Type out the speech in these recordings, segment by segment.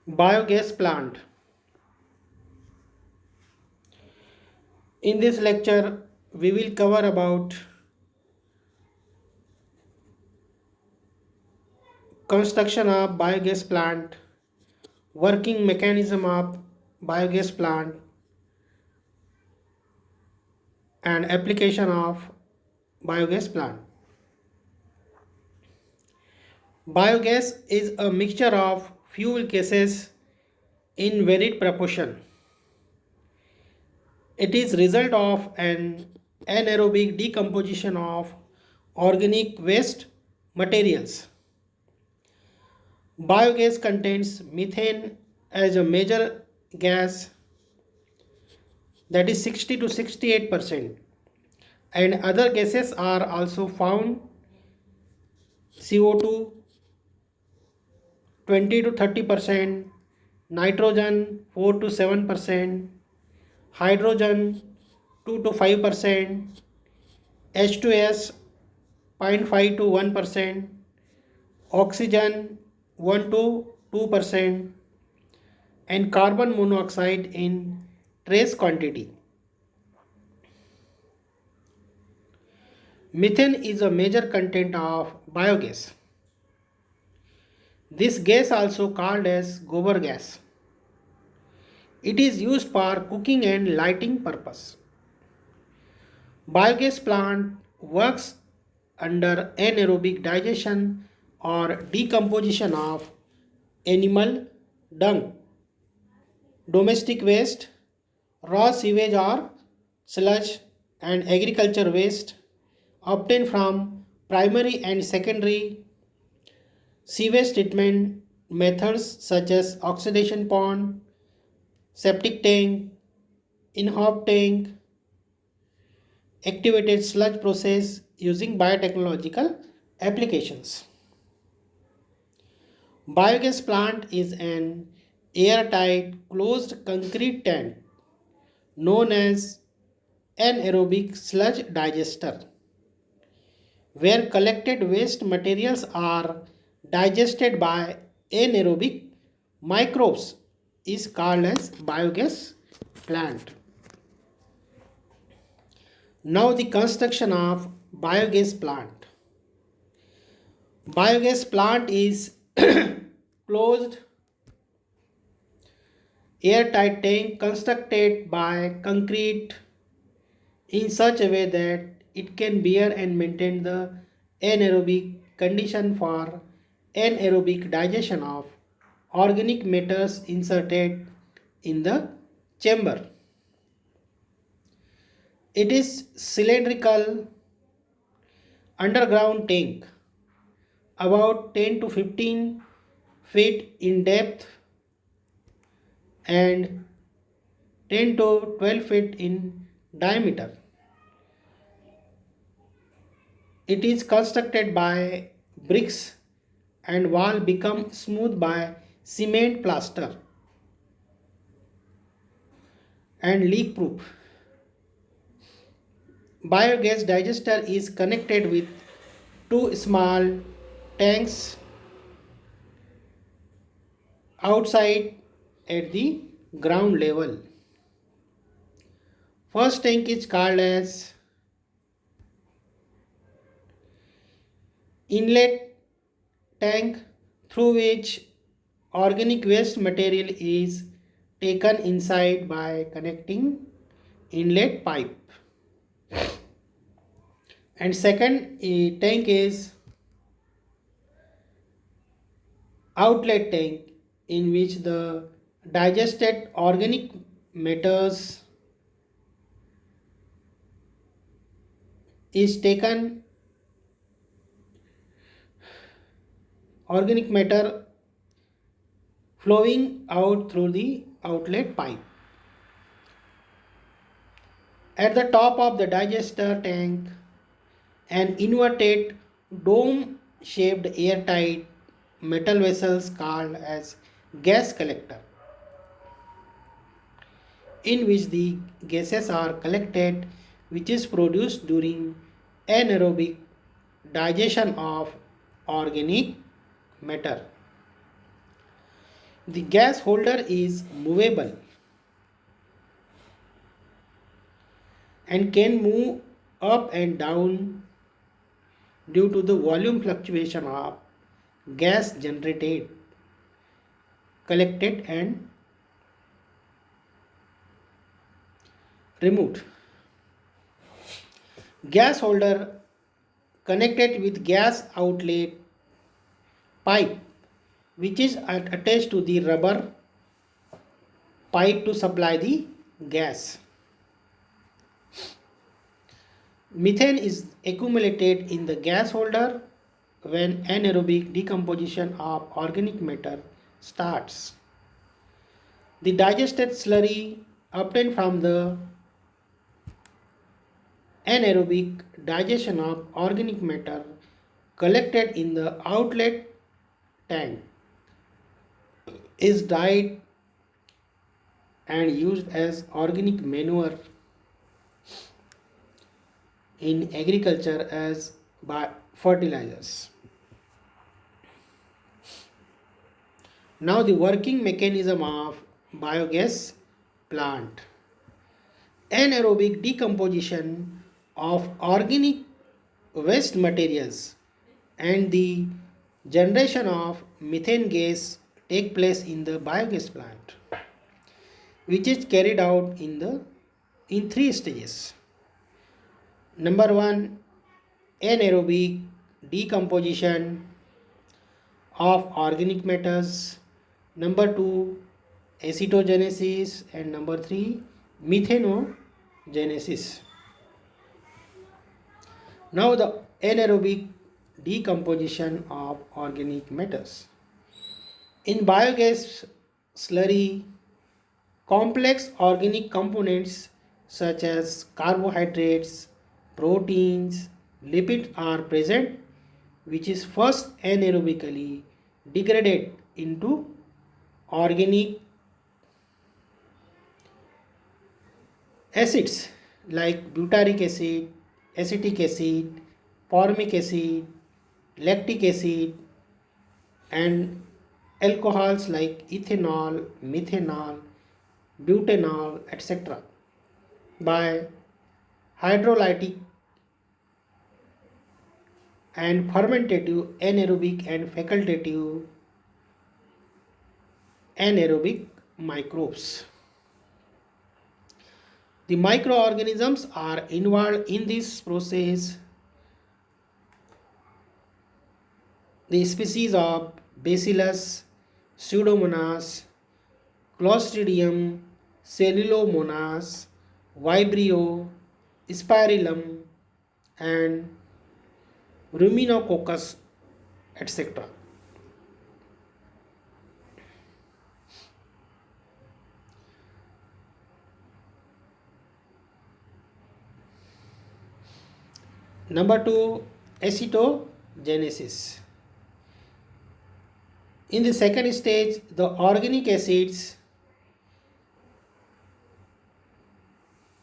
Biogas plant. In this lecture, we will cover about construction of biogas plant, working mechanism of biogas plant, and application of biogas plant. Biogas is a mixture of fuel gases in varied proportion. It is result of an anaerobic decomposition of organic waste materials. Biogas contains methane as a major gas, that is 60 to 68%, and other gases are also found: CO2 20 to 30%, nitrogen 4 to 7%, hydrogen 2 to 5%, H2S 0.5 to 1%, oxygen 1 to 2%, and carbon monoxide in trace quantity. Methane is a major content of biogas. This gas also called as gobar gas. It is used for cooking and lighting purpose. Biogas plant works under anaerobic digestion or decomposition of animal dung, domestic waste, raw sewage or sludge, and agriculture waste obtained from primary and secondary sewage treatment methods such as oxidation pond, septic tank, in-hop tank, activated sludge process using biotechnological applications. Biogas plant is an airtight closed concrete tank known as anaerobic sludge digester, where collected waste materials are digested by anaerobic microbes, is called as biogas plant. Now the construction of biogas plant. Biogas plant is closed airtight tank constructed by concrete in such a way that it can bear and maintain the anaerobic condition for anaerobic digestion of organic matters inserted in the chamber. It is cylindrical underground tank about 10 to 15 feet in depth and 10 to 12 feet in diameter. It is constructed by bricks and wall become smooth by cement plaster and leak proof. Biogas digester is connected with two small tanks outside at the ground level. First tank is called as inlet tank, through which organic waste material is taken inside by connecting inlet pipe. And second tank is outlet tank, in which the digested organic matters is taken organic matter flowing out through the outlet pipe. At the top of the digester tank, an inverted dome shaped airtight metal vessels called as gas collector, in which the gases are collected, which is produced during anaerobic digestion of organic matter. The gas holder is movable and can move up and down due to the volume fluctuation of gas generated, collected and removed. Gas holder connected with gas outlet pipe which is attached to the rubber pipe to supply the gas. Methane is accumulated in the gas holder when anaerobic decomposition of organic matter starts. The digested slurry obtained from the anaerobic digestion of organic matter collected in the outlet tank is dried and used as organic manure in agriculture as fertilizers. Now the working mechanism of biogas plant. Anaerobic decomposition of organic waste materials and the generation of methane gas take place in the biogas plant, which is carried out in three stages. Number one, anaerobic decomposition of organic matters. Number two, acetogenesis, and number three, methanogenesis. Now the anaerobic decomposition of organic matters. In biogas slurry, complex organic components such as carbohydrates, proteins, lipids are present, which is first anaerobically degraded into organic acids like butyric acid, acetic acid, formic acid, lactic acid, and alcohols like ethanol, methanol, butanol, etc. by hydrolytic and fermentative anaerobic and facultative anaerobic microbes. The microorganisms are involved in this process. The species of Bacillus, Pseudomonas, Clostridium, Cellulomonas, Vibrio, Spirillum, and Ruminococcus, etc. Number two, acetogenesis. In the second stage, the organic acids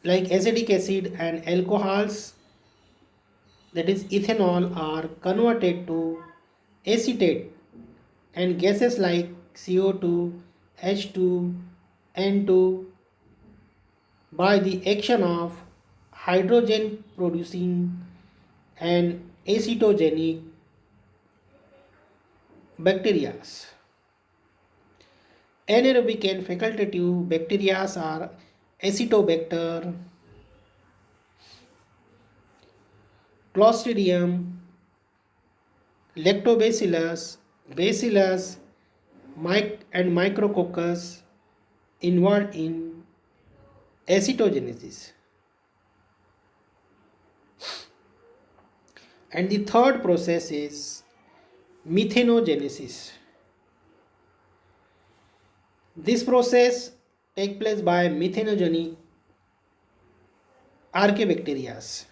like acetic acid and alcohols, that is ethanol, are converted to acetate, and gases like CO2, H2, N2 by the action of hydrogen producing and acetogenic bacteria. Anaerobic and facultative bacteria are Acetobacter, Clostridium, Lactobacillus, Bacillus, and Micrococcus involved in acetogenesis. And the third process is methanogenesis. This process takes place by methanogenic archaebacteria.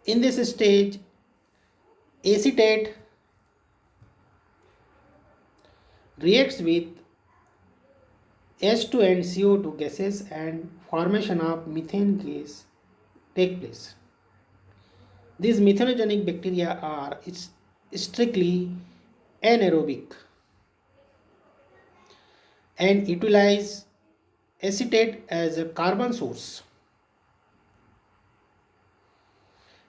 In this stage, acetate reacts with H2 and CO2 gases and formation of methane gas take place. These methanogenic bacteria are strictly anaerobic and utilize acetate as a carbon source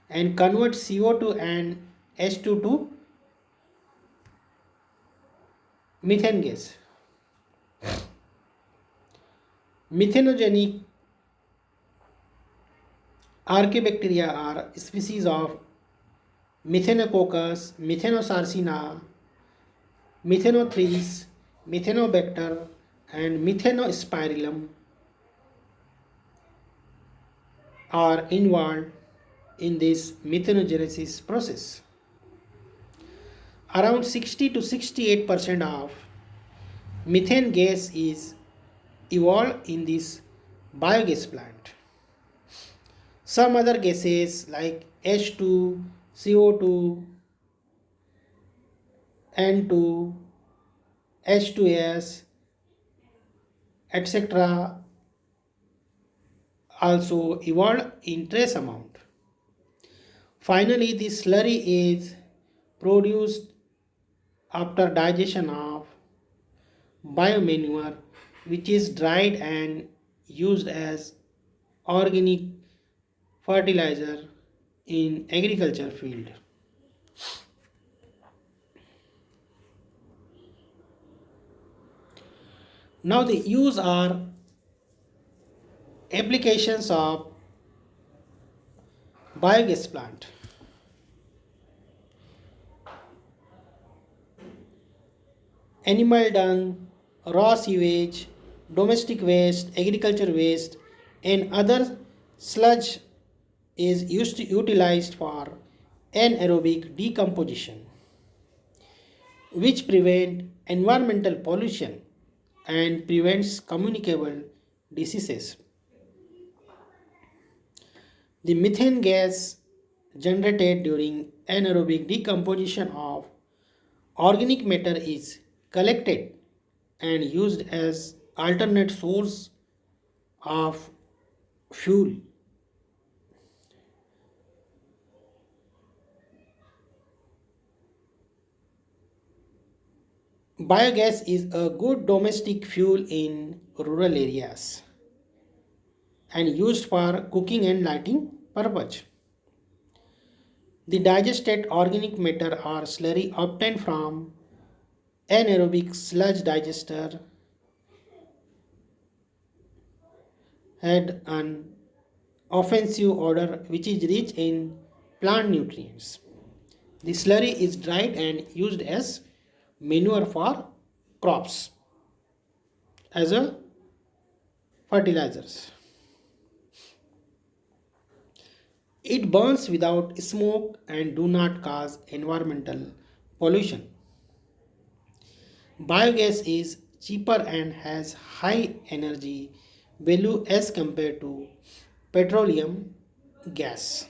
and convert CO2 and H2 to methane gas. Methanogenic archaebacteria are species of Methanococcus, Methanosarcina, Methanothrix, Methanobacter, and Methanospirillum are involved in this methanogenesis process. Around 60 to 68% of methane gas is evolved in this biogas plant. Some other gases like H2, CO2, N2, H2S, etc. also evolved in trace amount. Finally, the slurry is produced after digestion of biomanure, which is dried and used as organic fertilizer in agriculture field. Now the use are applications of biogas plant. Animal dung, raw sewage, domestic waste, agriculture waste, and other sludge is utilized for anaerobic decomposition, which prevent environmental pollution and prevents communicable diseases. The methane gas generated during anaerobic decomposition of organic matter is collected and used as alternate source of fuel. Biogas is a good domestic fuel in rural areas and used for cooking and lighting purpose. The digested organic matter or slurry obtained from anaerobic sludge digester had an offensive odor which is rich in plant nutrients. The slurry is dried and used as manure for crops as a fertilizers. It burns without smoke and do not cause environmental pollution. Biogas is cheaper and has high energy value as compared to petroleum gas.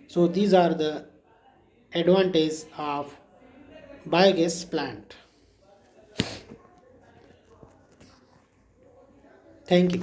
So these are the advantages of biogas plant. Thank you.